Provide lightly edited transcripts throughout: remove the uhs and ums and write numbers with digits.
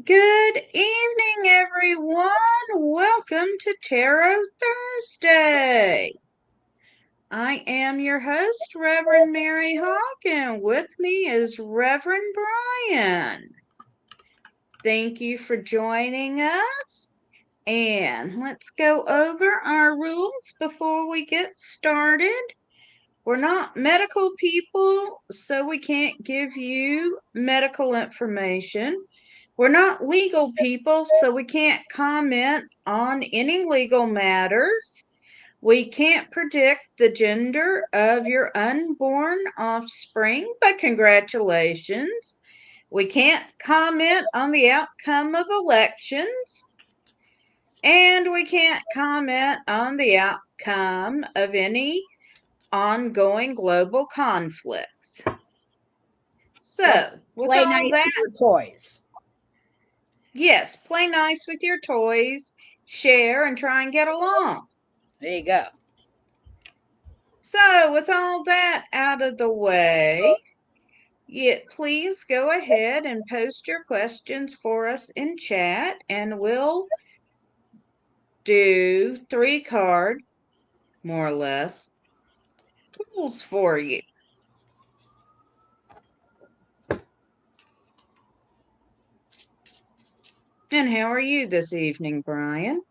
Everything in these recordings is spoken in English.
Good evening, everyone. Welcome to Tarot Thursday. I am your host, Reverend Mary Hawk, and with me is Reverend Bryan. Thank you for joining us. And let's go over our rules before we get started. We're not medical people, so we can't give you medical information. We're not legal people, so we can't comment on any legal matters. We can't predict the gender of your unborn offspring, but congratulations. We can't comment on the outcome of elections. And we can't comment on the outcome of any ongoing global conflicts. So, with Play all nice that, with your toys. yes, play nice with your toys, share, and try and get along. There you go. So, with all that out of the way, please go ahead and post your questions for us in chat, and we'll do 3 card, more or less, pulls for you. And how are you this evening, Bryan?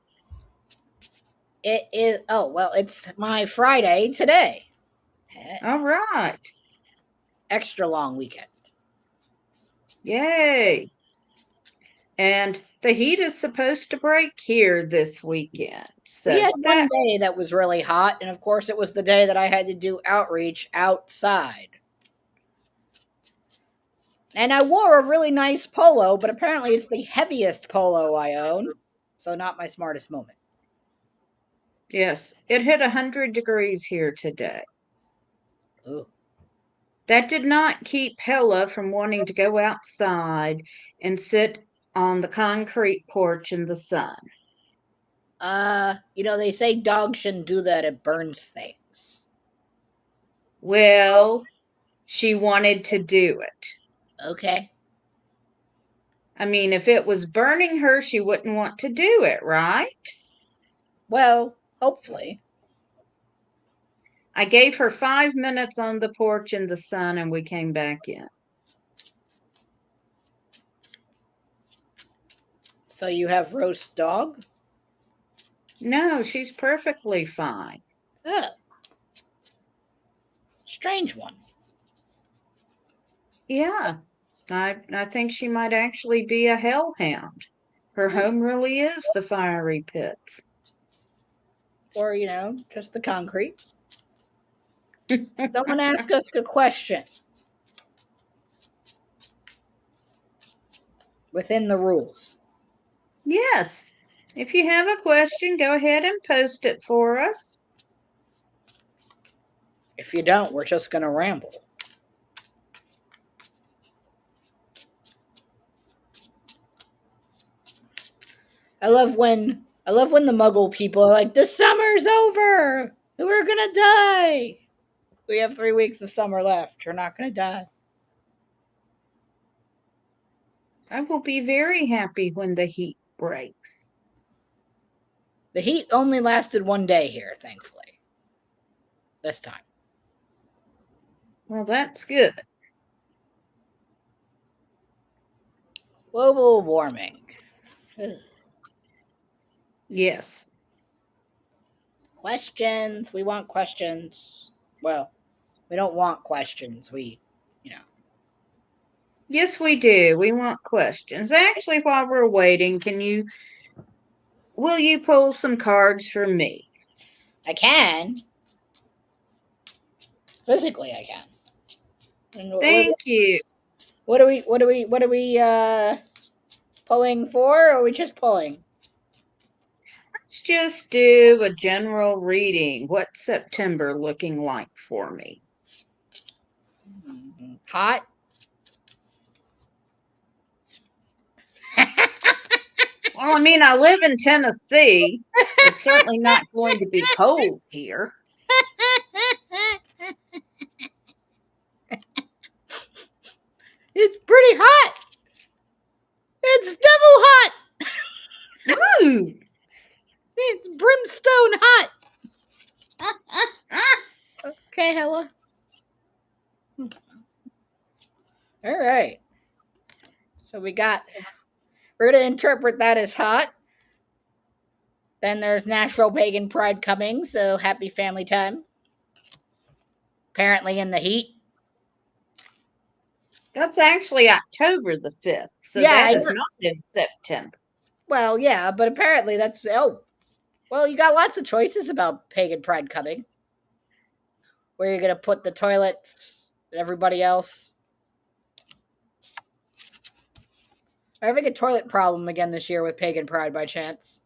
It is, it's my Friday today. All right. Extra long weekend. Yay. And the heat is supposed to break here this weekend. So We had one day that was really hot, and of course it was the day that I had to do outreach outside. And I wore a really nice polo, but apparently it's the heaviest polo I own, so not my smartest moment. Yes, it hit 100 degrees here today. Ooh. That did not keep Hella from wanting to go outside and sit on the concrete porch in the sun. They say dogs shouldn't do that, it burns things. Well, she wanted to do it. Okay. I mean, if it was burning her, she wouldn't want to do it, right? Well, hopefully. I gave her 5 minutes on the porch in the sun and we came back in. So you have roast dog? No, she's perfectly fine. Oh. Strange one. Yeah, I think she might actually be a hellhound. Her home really is the fiery pits. Or, just the concrete. Someone asked us a question. Within the rules. Yes. If you have a question, go ahead and post it for us. If you don't, we're just going to ramble. I love when the Muggle people are like, the summer's over. We're going to die. We have 3 weeks of summer left. You're not going to die. I will be very happy when the heat breaks. The heat only lasted 1 day here, thankfully. This time. Well, that's good. Global warming. Yes. Questions. We want questions. Well, we don't want questions. Yes, we do. We want questions. Actually, while we're waiting, will you pull some cards for me? I can. Physically, I can. And Thank you. What are we pulling for, or are we just pulling? Let's just do a general reading. What's September looking like for me? Hot? Well, I mean, I live in Tennessee. It's certainly not going to be cold here. It's pretty hot. It's devil food. It's brimstone hot. Okay, Hella. All right. So we're going to interpret that as hot. Then there's Nashville Pagan Pride coming, so happy family time. Apparently in the heat. That's actually October the 5th, so Yeah, that is not in September. well, yeah, but apparently well, you got lots of choices about Pagan Pride coming. Where you're going to put the toilets and everybody else. Are having a toilet problem again this year with Pagan Pride by chance?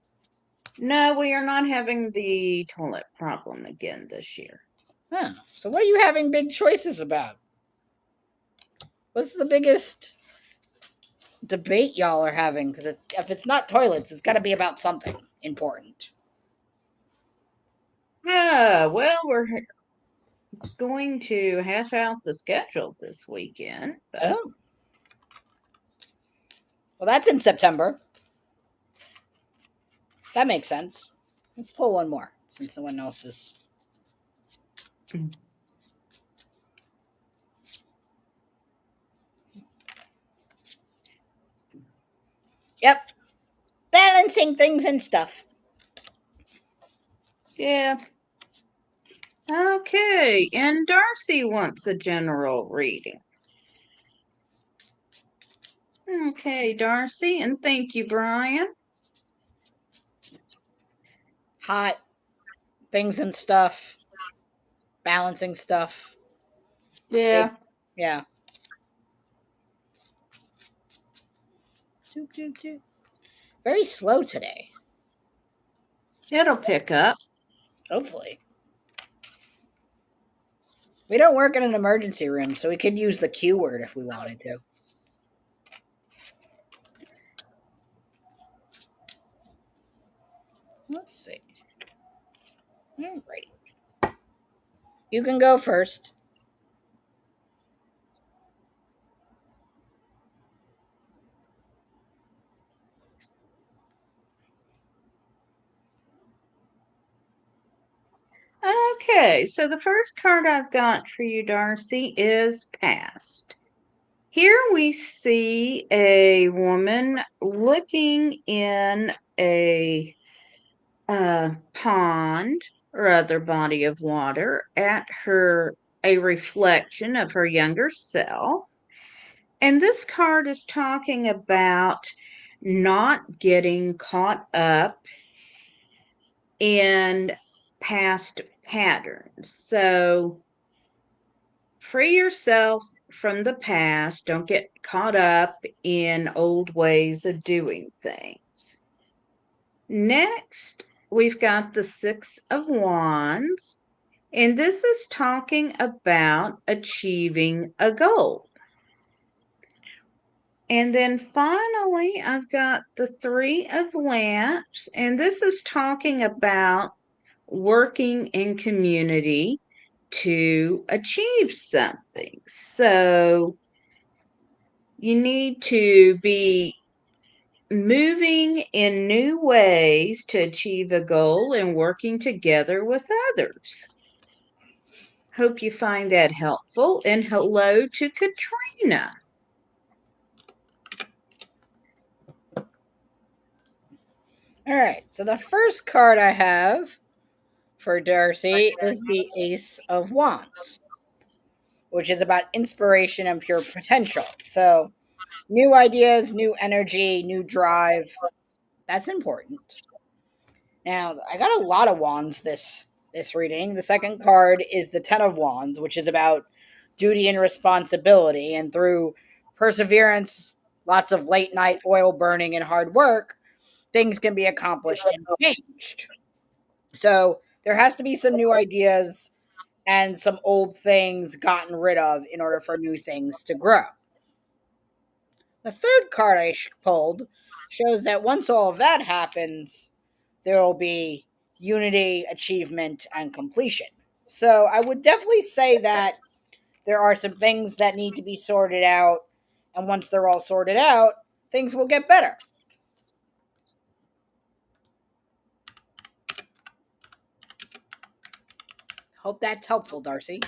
No, we are not having the toilet problem again this year. Huh. So what are you having big choices about? What's the biggest debate y'all are having? Because if it's not toilets, it's got to be about something important. Well, we're going to hash out the schedule this weekend. But Oh. Well, that's in September. That makes sense. Let's pull one more since no one else is. Yep. Balancing things and stuff. yeah. Okay, and Darcy wants a general reading. Okay, Darcy, and thank you, Bryan. Hot things and stuff. Balancing stuff. Yeah. Yeah. Very slow today. It'll pick up. Hopefully. We don't work in an emergency room, so we could use the Q word if we wanted to. Let's see. Alrighty. You can go first. Okay, so the first card I've got for you, Darcy, is past. Here we see a woman looking in a pond or other body of water at a reflection of her younger self. And this card is talking about not getting caught up in past patterns. So free yourself from the past. Don't get caught up in old ways of doing things. Next, we've got the Six of Wands, and this is talking about achieving a goal. And then finally, I've got the Three of Lamps, and this is talking about working in community to achieve something. So you need to be moving in new ways to achieve a goal and working together with others. Hope you find that helpful. And hello to Katrina. All right. So the first card I have for Darcy is the Ace of Wands, which is about inspiration and pure potential. So new ideas, new energy, new drive. That's important. Now, I got a lot of wands this reading. The second card is the 10 of Wands, which is about duty and responsibility, and through perseverance, lots of late night oil burning and hard work, things can be accomplished and changed. So, there has to be some new ideas and some old things gotten rid of in order for new things to grow. The third card I pulled shows that once all of that happens, there will be unity, achievement, and completion. So I would definitely say that there are some things that need to be sorted out, and once they're all sorted out, things will get better. Hope that's helpful, Darcy.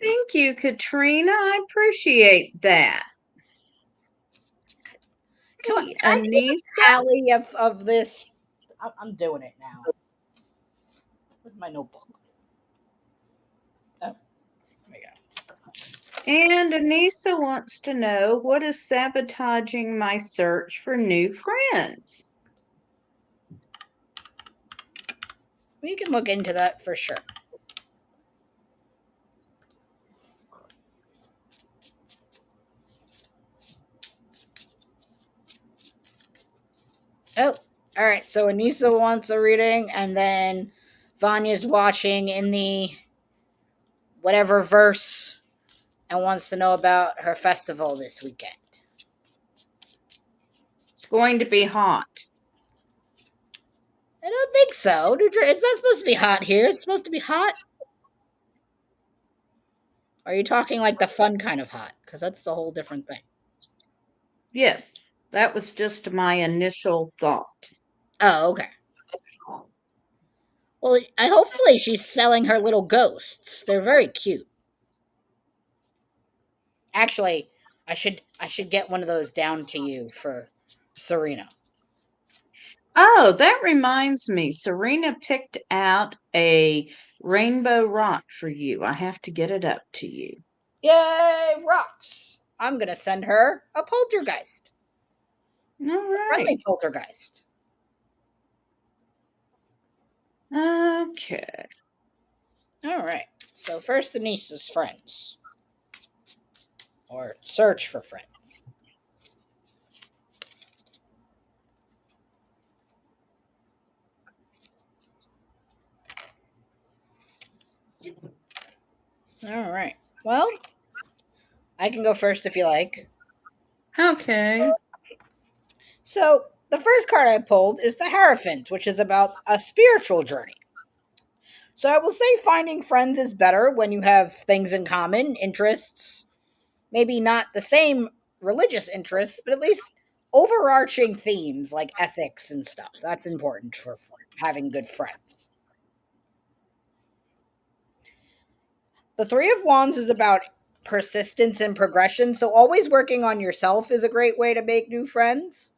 Thank you, Katrina. I appreciate that. Come on, Hey, can I keep a Anissa. tally of this? I'm doing it now. Where's my notebook? Oh, there we go. And Anissa wants to know what is sabotaging my search for new friends? We can look into that for sure. Oh, all right. So Anissa wants a reading, and then Vanya's watching in the whatever verse and wants to know about her festival this weekend. It's going to be hot. I don't think so. It's not supposed to be hot here. It's supposed to be hot. Are you talking like the fun kind of hot? Because that's a whole different thing. Yes, that was just my initial thought. Oh, okay. Well, hopefully she's selling her little ghosts. They're very cute. Actually, I should get one of those down to you for Serena. Oh, that reminds me. Serena picked out a rainbow rock for you. I have to get it up to you. Yay, rocks! I'm gonna send her a poltergeist. All A right. friendly poltergeist. Okay. All right. So first, the niece's friends, or search for friends. All right. Well, I can go first if you like. Okay. So the first card I pulled is the Hierophant, which is about a spiritual journey. So I will say finding friends is better when you have things in common, interests, maybe not the same religious interests, but at least overarching themes like ethics and stuff. That's important for having good friends. The Three of Wands is about persistence and progression, so always working on yourself is a great way to make new friends.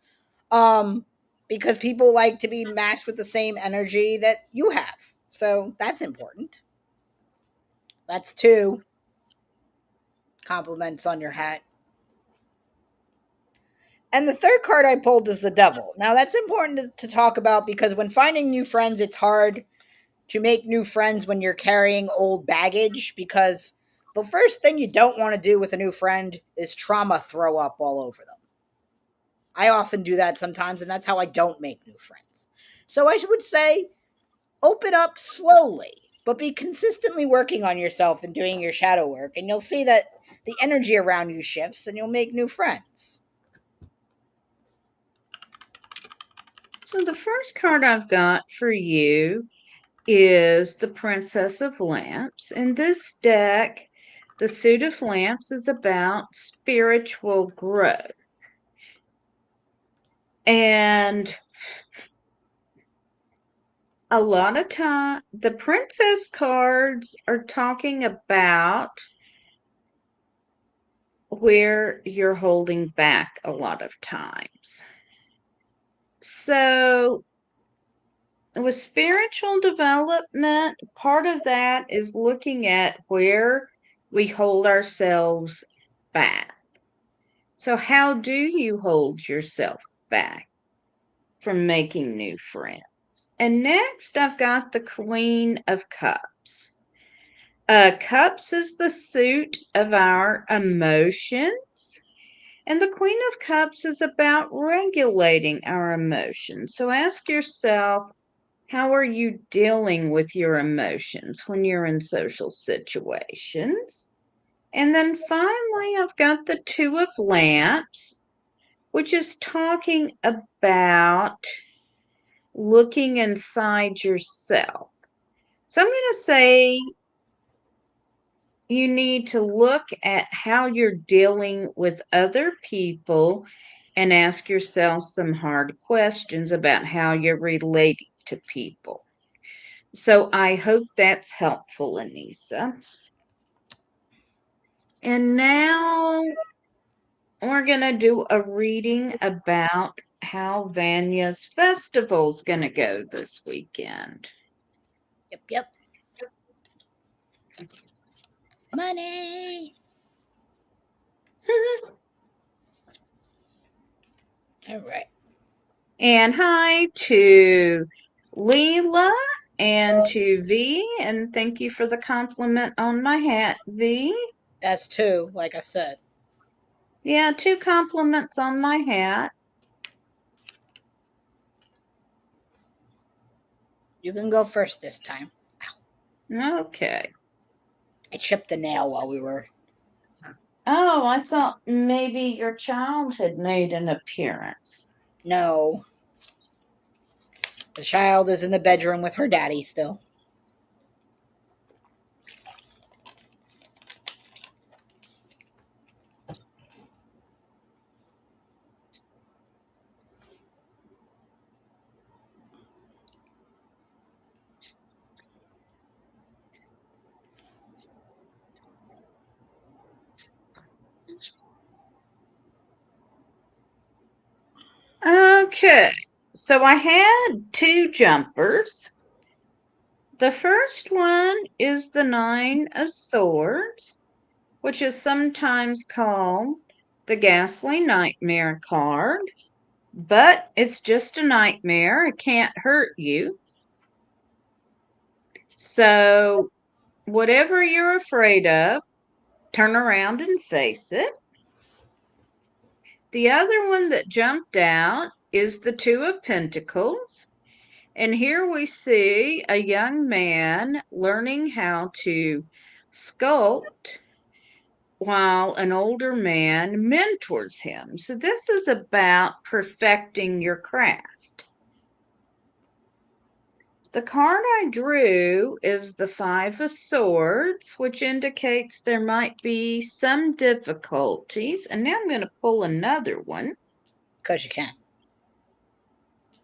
Um because people like to be matched with the same energy that you have. So that's important. That's two compliments on your hat. And the third card I pulled is the Devil. Now, that's important to talk about because when finding new friends, it's hard to make new friends when you're carrying old baggage because the first thing you don't want to do with a new friend is trauma throw up all over them. I often do that sometimes, and that's how I don't make new friends. So I would say open up slowly, but be consistently working on yourself and doing your shadow work, and you'll see that the energy around you shifts and you'll make new friends. So the first card I've got for you is the Princess of Lamps. In this deck, the Suit of Lamps is about spiritual growth. And a lot of time, the Princess cards are talking about where you're holding back a lot of times. So with spiritual development, part of that is looking at where we hold ourselves back. So, how do you hold yourself back from making new friends? And next, I've got the Queen of Cups. Cups is the suit of our emotions. And the Queen of Cups is about regulating our emotions. So ask yourself, how are you dealing with your emotions when you're in social situations? And then finally, I've got the Two of Lamps, which is talking about looking inside yourself. So I'm going to say you need to look at how you're dealing with other people and ask yourself some hard questions about how you're relating to people. So I hope that's helpful, Anissa. And now we're going to do a reading about how Vanya's festival's going to go this weekend. Yep, yep. Money. All right. And hi to Leela and to V. And thank you for the compliment on my hat, V. That's two, like I said. Yeah, two compliments on my hat. You can go first this time. Okay. I chipped a nail while we were. Oh, I thought maybe your child had made an appearance. No. The child is in the bedroom with her daddy still. Okay. So I had two jumpers. The first one is the Nine of Swords, which is sometimes called the Ghastly Nightmare card, but it's just a nightmare. It can't hurt you. So, whatever you're afraid of, turn around and face it. The other one that jumped out is the Two of Pentacles. And here we see a young man learning how to sculpt while an older man mentors him. So, this is about perfecting your craft. The card I drew is the Five of Swords, which indicates there might be some difficulties. And now I'm going to pull another one. Because you can.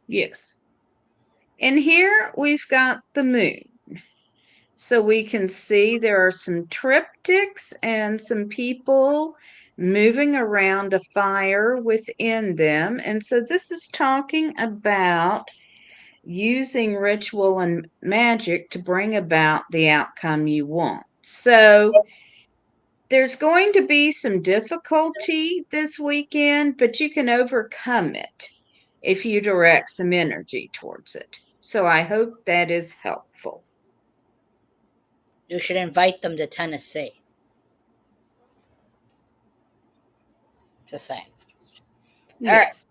Yes. And here we've got the moon. So we can see there are some triptychs and some people moving around a fire within them. And so this is talking about using ritual and magic to bring about the outcome you want. So there's going to be some difficulty this weekend, but you can overcome it if you direct some energy towards it. So I hope that is helpful. You should invite them to Tennessee. Just saying. All right. Yes.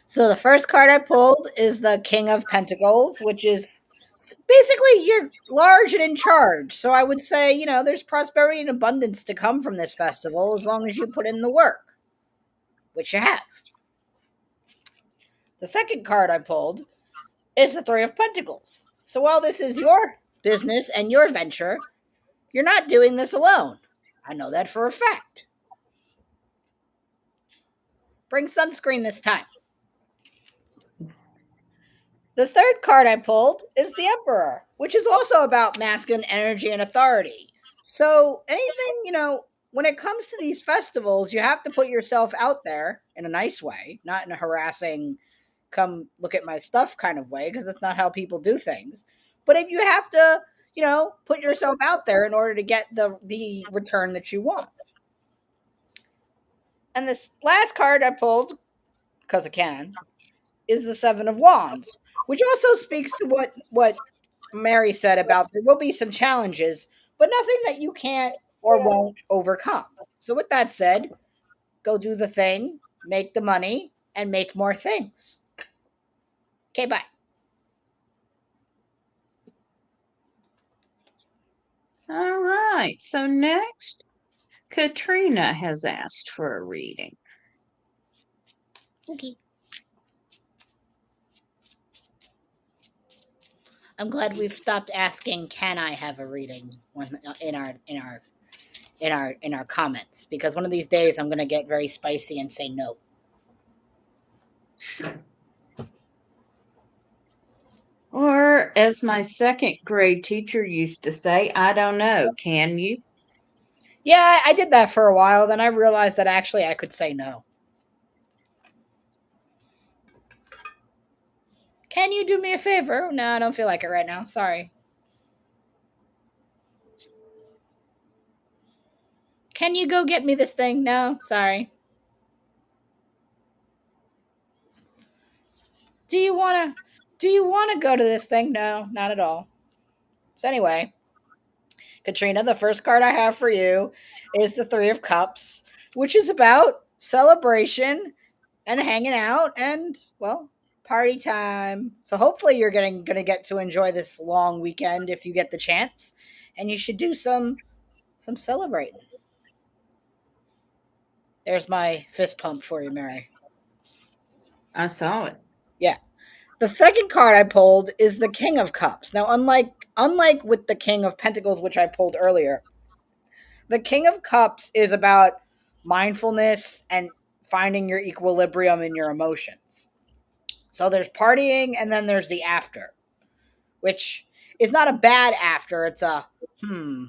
So the first card I pulled is the King of Pentacles, which is basically you're large and in charge. So I would say, there's prosperity and abundance to come from this festival as long as you put in the work, which you have. The second card I pulled is the Three of Pentacles. So while this is your business and your venture, you're not doing this alone. I know that for a fact. Bring sunscreen this time. The third card I pulled is the Emperor, which is also about masculine energy and authority. So anything, when it comes to these festivals, you have to put yourself out there in a nice way, not in a harassing, come look at my stuff kind of way, because that's not how people do things. But if you have to, put yourself out there in order to get the return that you want. And this last card I pulled, because I can, is the Seven of Wands, which also speaks to what Mary said about there will be some challenges, but nothing that you can't or won't overcome. So with that said, go do the thing, make the money, and make more things. Okay, bye. All right. So next, Katrina has asked for a reading. Okay. I'm glad we've stopped asking, "Can I have a reading?" when in our comments, because one of these days I'm going to get very spicy and say no. Or, as my second grade teacher used to say, I don't know, can you? Yeah, I did that for a while. Then I realized that actually I could say no. Can you do me a favor? No, I don't feel like it right now. Sorry. Can you go get me this thing? No, sorry. Do you wanna go to this thing? No, not at all. So anyway, Katrina, the first card I have for you is the Three of Cups, which is about celebration and hanging out and, well, party time. So hopefully you're gonna get to enjoy this long weekend if you get the chance. And you should do some celebrating. There's my fist pump for you, Mary. I saw it. Yeah. The second card I pulled is the King of Cups. Now, unlike with the King of Pentacles, which I pulled earlier, the King of Cups is about mindfulness and finding your equilibrium in your emotions. So there's partying and then there's the after, which is not a bad after. It's a,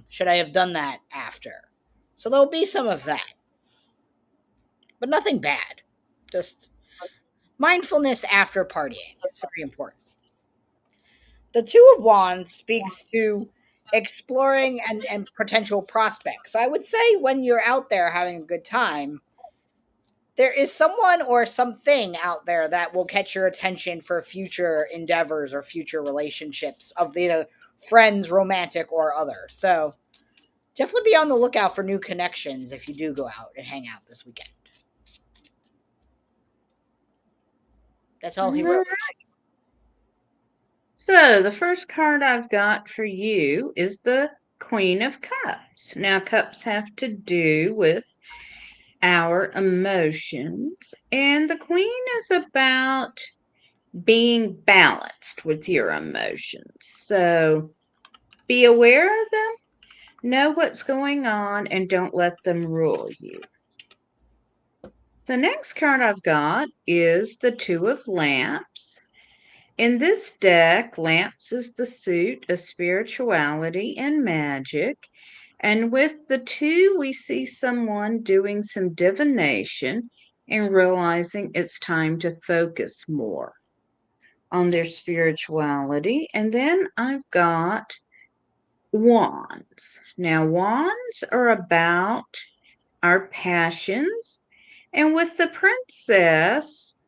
should I have done that after? So there'll be some of that, but nothing bad. Just mindfulness after partying. It's very important. The Two of Wands speaks to exploring and potential prospects. I would say when you're out there having a good time, there is someone or something out there that will catch your attention for future endeavors or future relationships of either friends, romantic, or other. So definitely be on the lookout for new connections if you do go out and hang out this weekend. That's all he All wrote. right. So, the first card I've got for you is the Queen of Cups. Now, cups have to do with our emotions, and the Queen is about being balanced with your emotions. So, be aware of them, know what's going on, and don't let them rule you. The next card I've got is the Two of Lamps. In this deck, lamps is the suit of spirituality and magic. And with the two, we see someone doing some divination and realizing it's time to focus more on their spirituality. And then I've got wands. Now, wands are about our passions. And with the princess,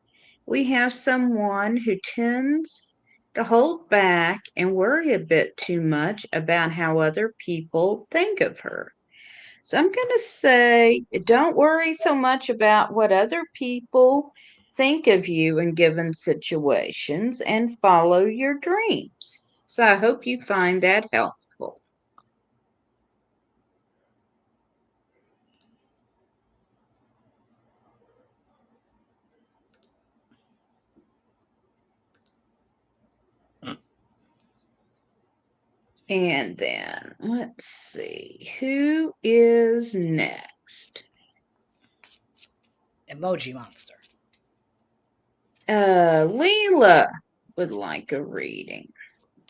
we have someone who tends to hold back and worry a bit too much about how other people think of her. So I'm going to say don't worry so much about what other people think of you in given situations and follow your dreams. So I hope you find that helpful. And then let's see who is next. Emoji monster. Leela would like a reading.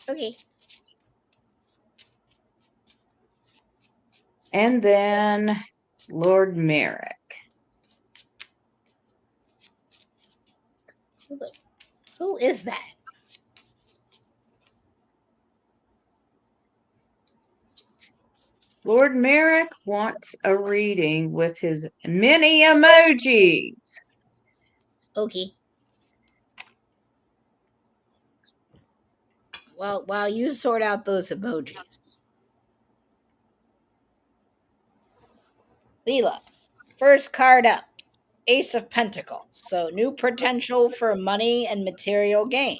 Okay. And then Lord Merrick. Who is that? Lord Merrick wants a reading with his many emojis. Okay. Well, while you sort out those emojis, Leela, first card up, Ace of Pentacles. So new potential for money and material gain.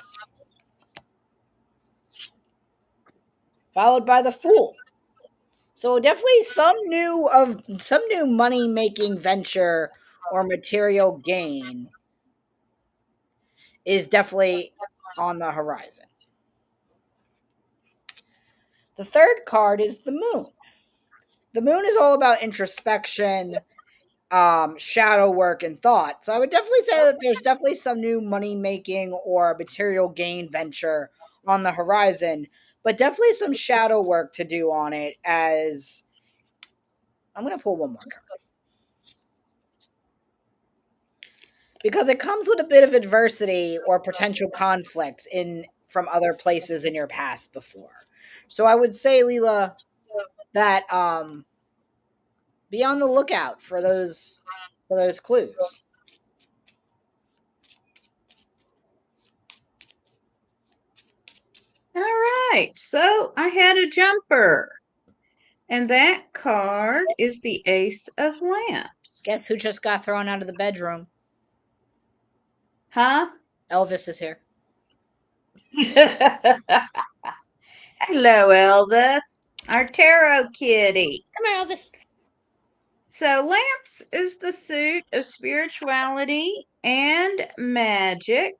Followed by the Fool. So definitely some new money making venture or material gain is definitely on the horizon. The third card is the Moon. The Moon is all about introspection shadow work and thought. So I would definitely say that there's definitely some new money making or material gain venture on the horizon, but definitely some shadow work to do on it. As I'm going to pull one more card because it comes with a bit of adversity or potential conflict in from other places in your past before. So I would say, Leela, that be on the lookout for those clues. All right, so I had a jumper, and that card is the Ace of Lamps. Guess who just got thrown out of the bedroom? Huh? Elvis is here. Hello, Elvis, our tarot kitty. Come here, Elvis. So, lamps is the suit of spirituality and magic.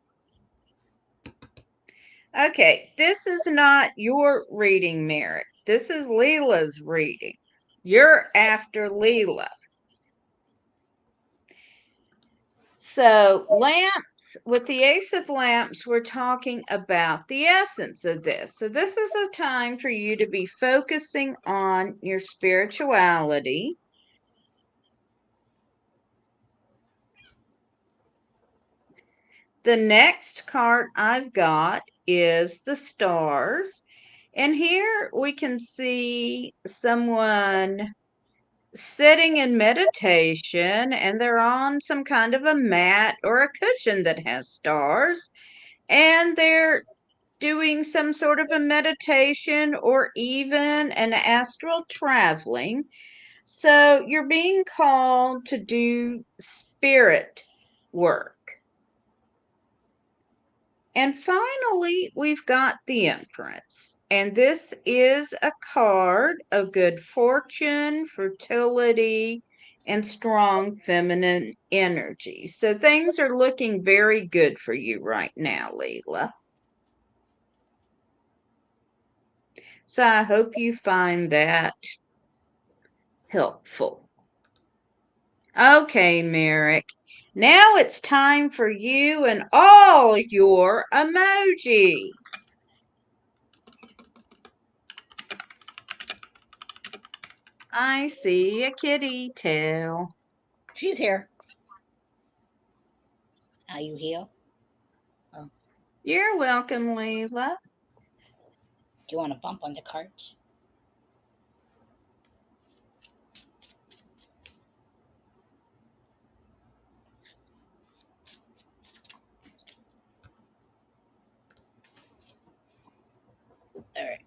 Okay, this is not your reading, Merrick. This is Leela's reading. You're after Leela. So, lamps, with the Ace of Lamps, we're talking about the essence of this. So, this is a time for you to be focusing on your spirituality. The next card I've got is the stars. And here we can see someone sitting in meditation, and they're on some kind of a mat or a cushion that has stars, and they're doing some sort of a meditation or even an astral traveling. So you're being called to do spirit work. And finally, we've got the Empress. And this is a card of good fortune, fertility, and strong feminine energy. So things are looking very good for you right now, Leela. So I hope you find that helpful. Okay, Merrick. Now it's time for you and all your emojis. I see a kitty tail. She's here. Are you here? Oh, You're welcome, Leela. do you want to bump on the cards? All right.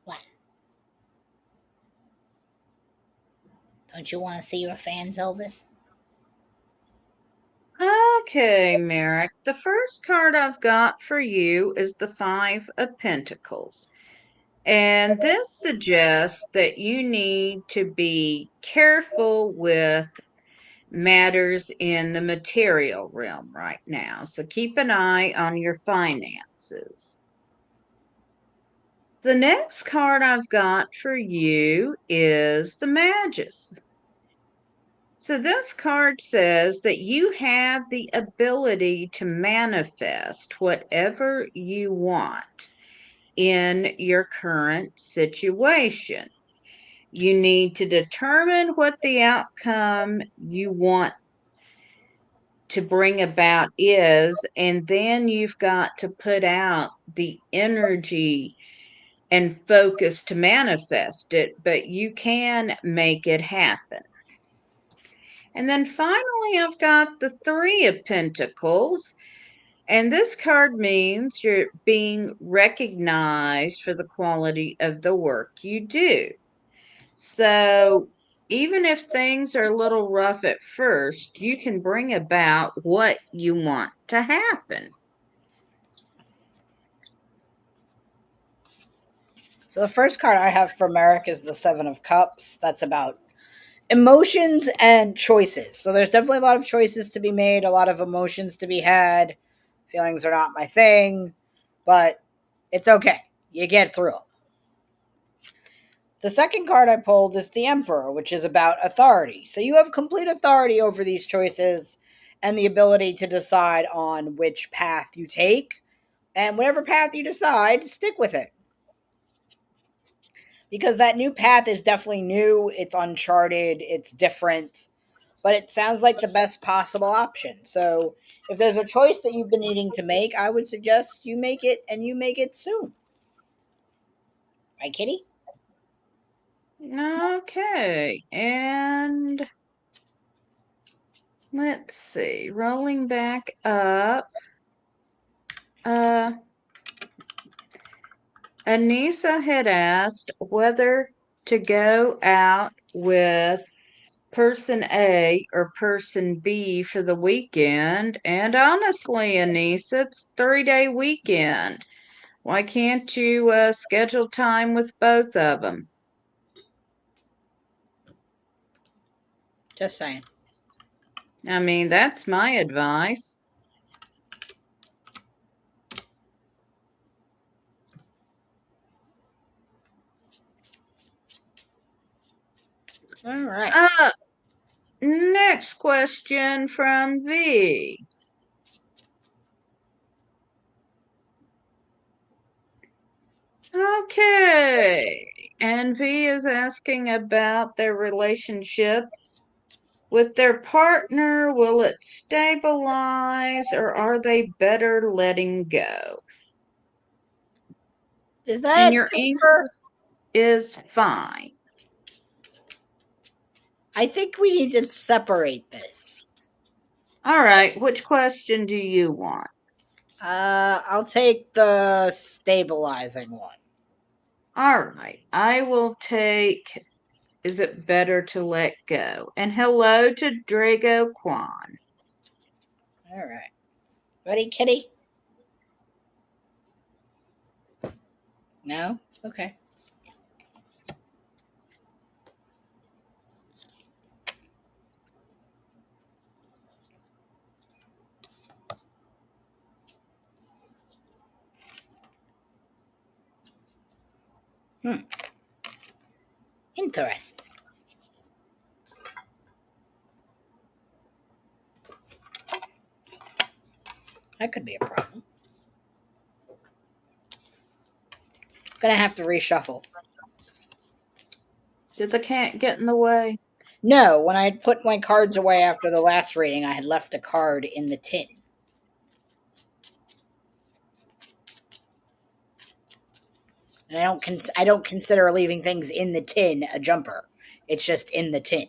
What? Don't you want to see your fans, Elvis? Okay, Merrick. The first card I've got for you is the Five of Pentacles. And this suggests that you need to be careful with matters in the material realm right now. So keep an eye on your finances. The next card I've got for you is the Magus. So this card says that you have the ability to manifest whatever you want in your current situation. You need to determine what the outcome you want to bring about is, and then you've got to put out the energy and focus to manifest it, but you can make it happen. And then finally, I've got the Three of Pentacles. And this card means you're being recognized for the quality of the work you do. So even if things are a little rough at first, you can bring about what you want to happen. So the first card I have for Merrick is the Seven of Cups. That's about emotions and choices. So there's definitely a lot of choices to be made, a lot of emotions to be had. Feelings are not my thing, but it's okay. You get through them. The second card I pulled is the Emperor, which is about authority. So you have complete authority over these choices and the ability to decide on which path you take. And whatever path you decide, stick with it. Because that new path is definitely new, it's uncharted, it's different, but it sounds like the best possible option. So if there's a choice that you've been needing to make, I would suggest you make it and you make it soon. Right, Kitty? Okay, and let's see, rolling back up. Anissa had asked whether to go out with person A or person B for the weekend. And honestly, Anissa, it's 3-day weekend. Why can't you schedule time with both of them? Just saying. I mean, that's my advice. All right. Next question from V. Okay. And V is asking about their relationship with their partner. Will it stabilize or are they better letting go? Is And that a your tipper? answer is fine. I think we need to separate this. All right. Which question do you want? I'll take the stabilizing one. All right. I will take, is it better to let go? And hello to Drago Kwan. All right. Ready, Kitty? No? Okay. Hmm. Interesting. That could be a problem. Gonna have to reshuffle. Did the cat get in the way? No, when I had put my cards away after the last reading, I had left a card in the tin. And I don't consider leaving things in the tin a jumper. It's just in the tin.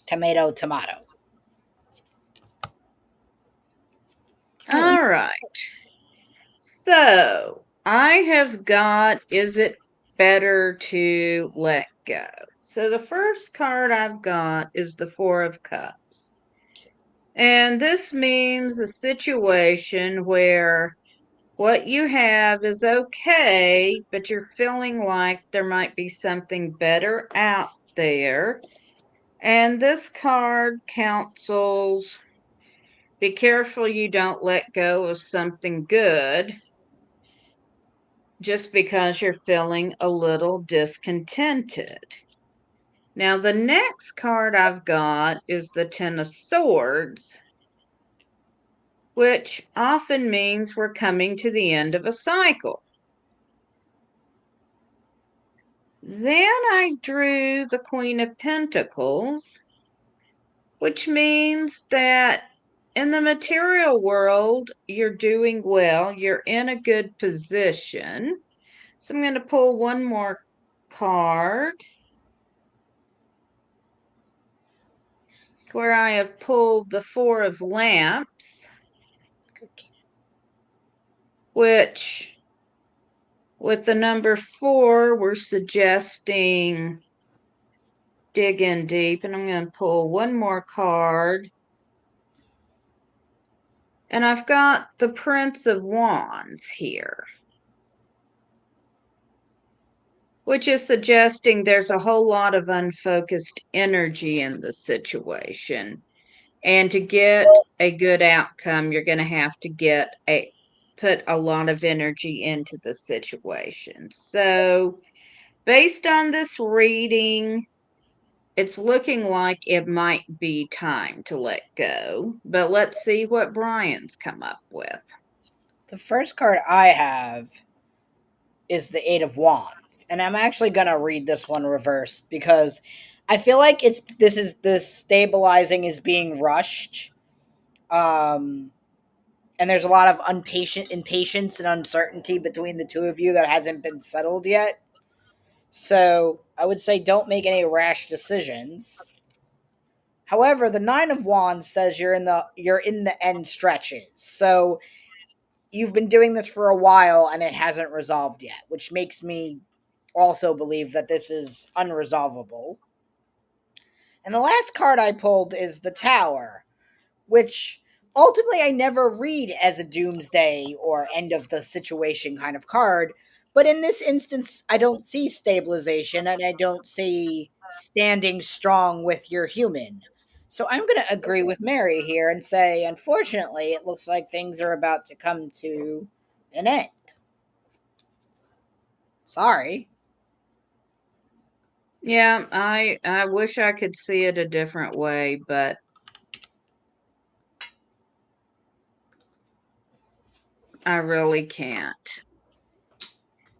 Tomato, tomato. Oh, All right. So I have got, is it better to let go? So the first card I've got is the Four of Cups. And this means a situation where what you have is okay, but you're feeling like there might be something better out there. And this card counsels be careful you don't let go of something good just because you're feeling a little discontented. Now, the next card I've got is the Ten of Swords, which often means we're coming to the end of a cycle. Then I drew the Queen of Pentacles, which means that in the material world, you're doing well, you're in a good position. So I'm going to pull one more card where I have pulled the Four of Lamps, which with the number 4, we're suggesting dig in deep. And I'm going to pull one more card. And I've got the Prince of Wands here, which is suggesting there's a whole lot of unfocused energy in the situation. And to get a good outcome, you're going to have to put a lot of energy into the situation. So, based on this reading, it's looking like it might be time to let go. But let's see what Bryan's come up with. The first card I have is the Eight of Wands, and I'm actually gonna read this one reversed because I feel like this stabilizing is being rushed, and there's a lot of impatience and uncertainty between the two of you that hasn't been settled yet. So I would say don't make any rash decisions. However, the Nine of Wands says you're in the end stretches. So you've been doing this for a while and it hasn't resolved yet, which makes me also believe that this is unresolvable. And the last card I pulled is the Tower, which ultimately I never read as a doomsday or end of the situation kind of card. But in this instance, I don't see stabilization and I don't see standing strong with your human. So I'm going to agree with Mary here and say, unfortunately, it looks like things are about to come to an end. Sorry. Yeah, I wish I could see it a different way, but I really can't.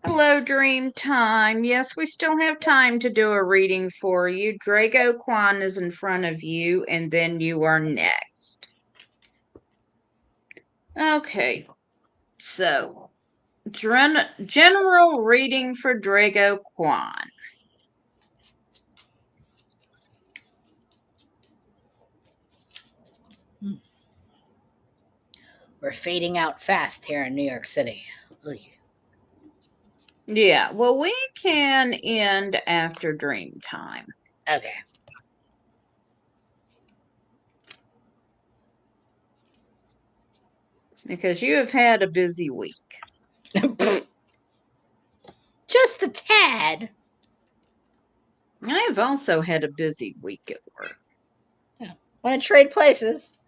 Hello, Dream Time. Yes, we still have time to do a reading for you. Drago Quan is in front of you, and then you are next. Okay, so general reading for Drago Quan. We're fading out fast here in New York City. Ugh. Yeah, well, we can end after Dream Time. Okay. Because you have had a busy week. Just a tad. I have also had a busy week at work. Yeah. Want to trade places?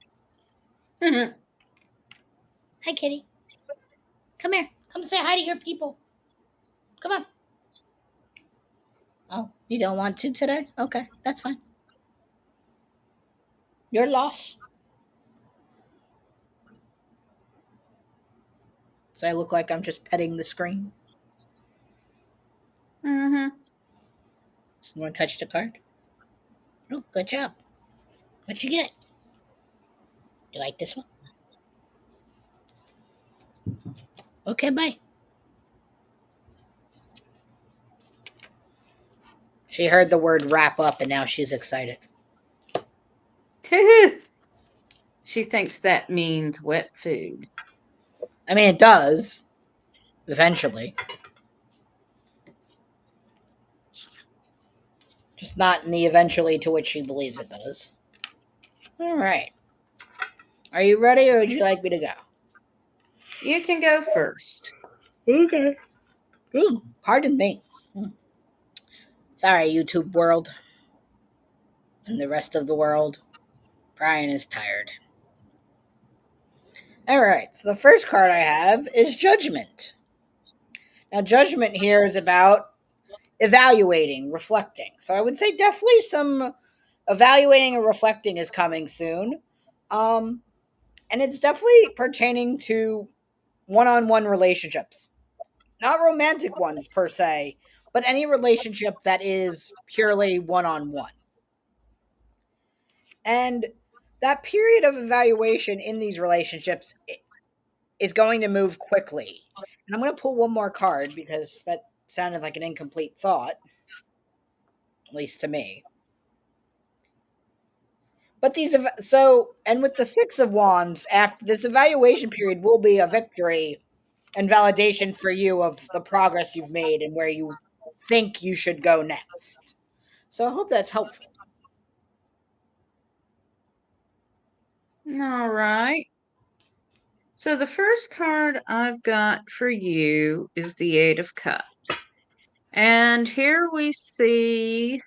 Mhm. Hi, kitty. Come here. Come say hi to your people. Come on. Oh, you don't want to today? Okay, that's fine. Your loss. So I look like I'm just petting the screen. Mhm. You want to touch the card? Oh, good job. What you get? You like this one? Okay, bye. She heard the word wrap up and now she's excited. She thinks that means wet food. I mean, it does. Eventually. Just not in the eventually to which she believes it does. All right. Are you ready or would you like me to go? You can go first. Okay. Ooh, pardon me. Sorry, YouTube world. And the rest of the world. Bryan is tired. All right. So the first card I have is Judgment. Now, Judgment here is about evaluating, reflecting. So I would say definitely some evaluating and reflecting is coming soon. Um, and it's definitely pertaining to one-on-one relationships. Not romantic ones per se, but any relationship that is purely one-on-one. And that period of evaluation in these relationships is going to move quickly. And I'm going to pull one more card because that sounded like an incomplete thought, at least to me. But and with the Six of Wands, after this evaluation period will be a victory and validation for you of the progress you've made and where you think you should go next. So I hope that's helpful. All right. So the first card I've got for you is the Eight of Cups. And here we see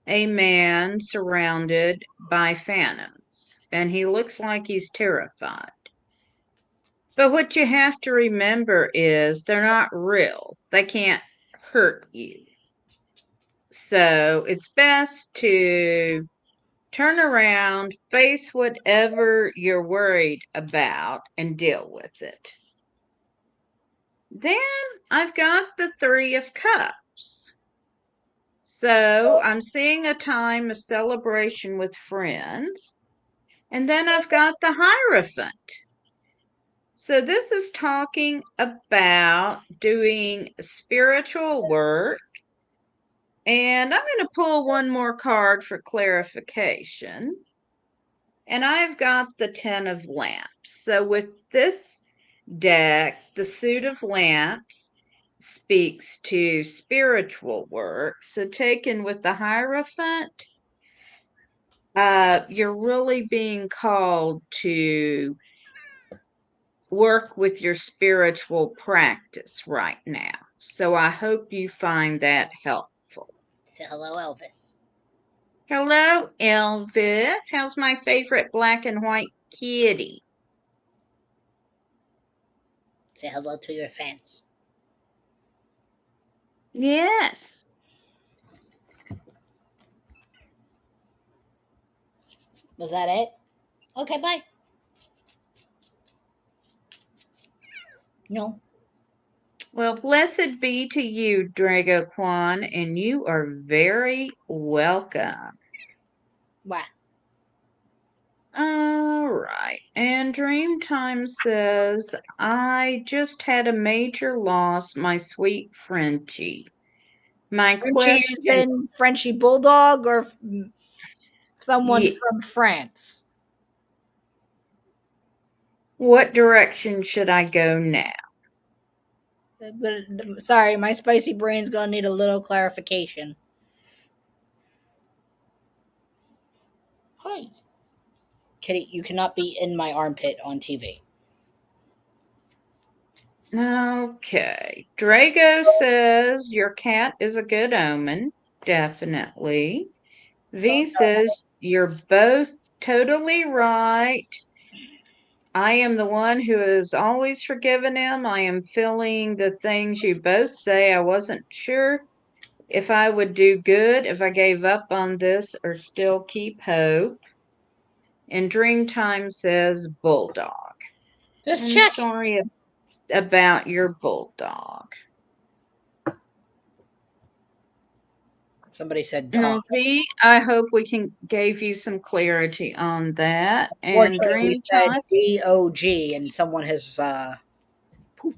a man surrounded by phantoms, and he looks like he's terrified. But what you have to remember is they're not real. They can't hurt you. So it's best to turn around, face whatever you're worried about, and deal with it. Then I've got the Three of Cups. So I'm seeing a time of celebration with friends. And then I've got the Hierophant. So this is talking about doing spiritual work. And I'm going to pull one more card for clarification. And I've got the Ten of Lamps. So with this deck, the Suit of Lamps speaks to spiritual work. So taken with the Hierophant, you're really being called to work with your spiritual practice right now. So I hope you find that helpful. Say hello, Elvis. Hello, Elvis. How's my favorite black and white kitty? Say hello to your fans. Yes. Was that it? Okay, bye. No. Well, blessed be to you, Drago Quan, and you are very welcome. Wow. All right. And Dreamtime says, I just had a major loss, my sweet Frenchie. My Frenchie is question, in Frenchie Bulldog or someone ye- from France? what direction should I go now? But sorry, my spicy brain's gonna need a little clarification. Hi. Kitty, you cannot be in my armpit on TV. Okay. Drago says, your cat is a good omen. Definitely. V says, you're both totally right. I am the one who has always forgiven him. I am feeling the things you both say. I wasn't sure if I would do good, if I gave up on this, or still keep hope. And Dreamtime says bulldog. Just I'm check. sorry about your bulldog. Somebody said dog. Now, V, I hope we can gave you some clarity on that. And Unfortunately, we said Dreamtime, DOG, and someone has poof.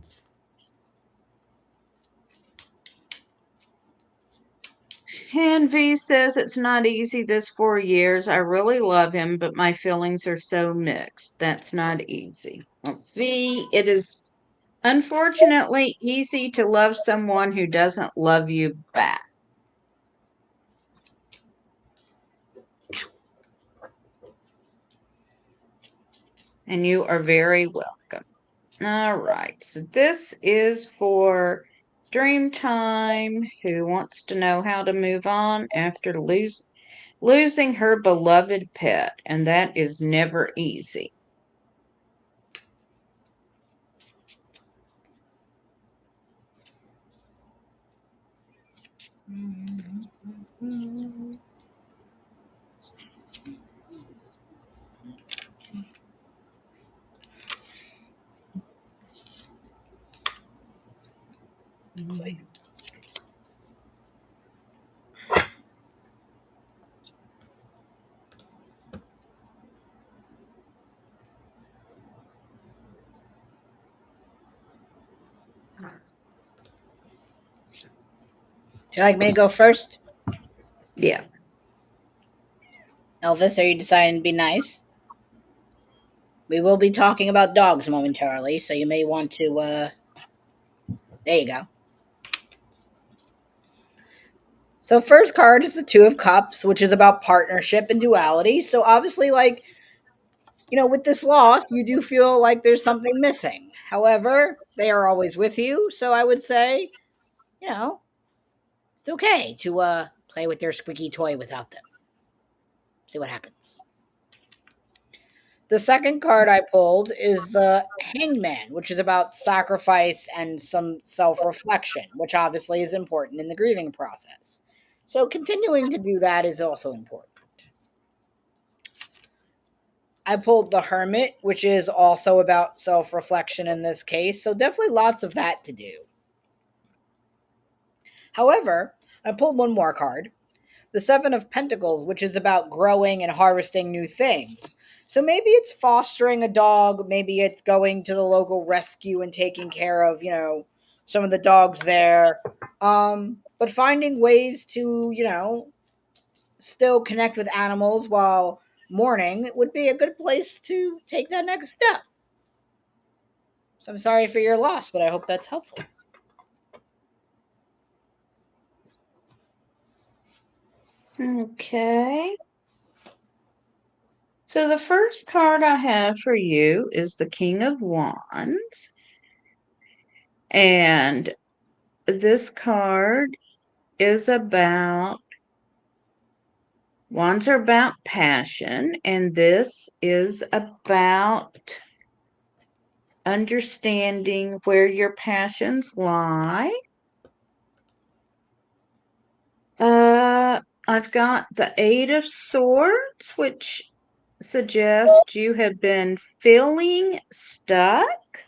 and V says it's not easy this 4 years. I really love him, but my feelings are so mixed. That's not easy. Well, V, it is unfortunately easy to love someone who doesn't love you back. And you are very welcome. All right. So this is for Dreamtime, who wants to know how to move on after losing her beloved pet, and that is never easy. You like me to go first? Yeah. Elvis, are you deciding to be nice? We will be talking about dogs momentarily, so you may want to, there you go. So, first card is the Two of Cups, which is about partnership and duality. So, obviously, like, with this loss, you do feel like there's something missing. However, they are always with you. So, I would say, you know, it's okay to play with their squeaky toy without them. See what happens. The second card I pulled is the Hangman, which is about sacrifice and some self reflection, which obviously is important in the grieving process. So, continuing to do that is also important. I pulled the Hermit, which is also about self reflection in this case. So, definitely lots of that to do. However, I pulled one more card, the Seven of Pentacles, which is about growing and harvesting new things. So maybe it's fostering a dog, maybe it's going to the local rescue and taking care of, some of the dogs there. But finding ways to, still connect with animals while mourning would be a good place to take that next step. So I'm sorry for your loss, but I hope that's helpful. Okay. So the first card I have for you is the King of Wands. And this card is about wands are about passion, and this is about understanding where your passions lie. I've got the Eight of Swords, which suggests you have been feeling stuck.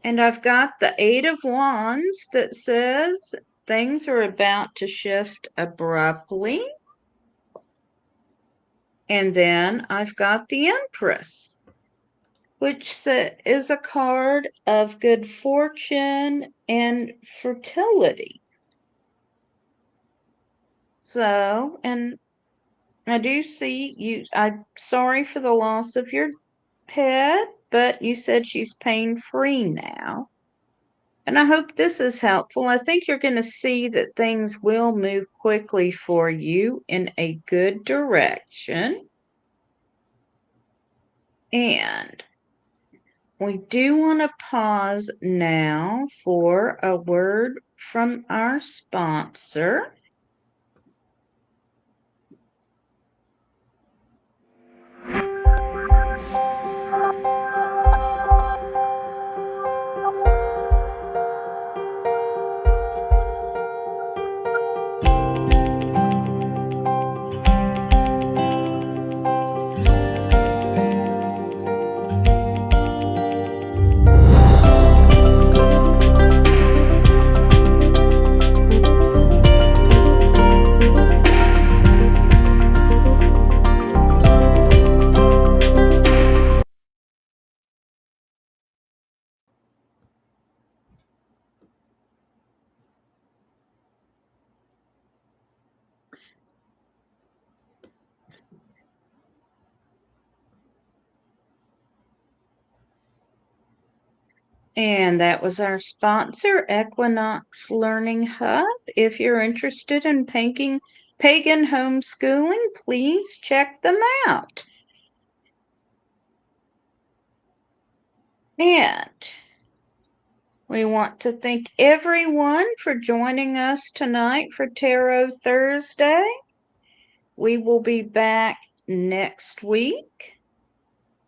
And I've got the Eight of Wands that says things are about to shift abruptly. And then I've got the Empress, which is a card of good fortune and fertility. So, and I do see you. I'm sorry for the loss of your pet, but you said she's pain free now. And I hope this is helpful. I think you're going to see that things will move quickly for you in a good direction. And we do want to pause now for a word from our sponsor. And that was our sponsor, Equinox Learning Hub. If you're interested in pagan homeschooling, please check them out. And we want to thank everyone for joining us tonight for Tarot Thursday. We will be back next week,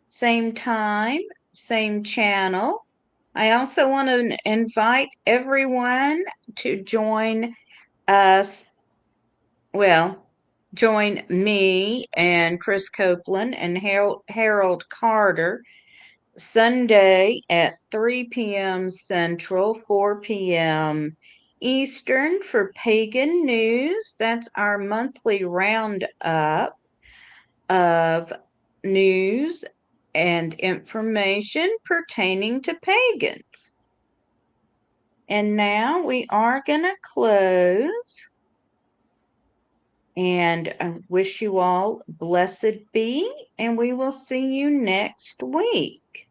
same time, same channel. I also want to invite everyone to join us. Well, join me and Chris Copeland and Harold Carter Sunday at 3 p.m. Central, 4 p.m. Eastern for Pagan News. That's our monthly roundup of news and information pertaining to pagans. And now we are going to close and I wish you all blessed be, and we will see you next week.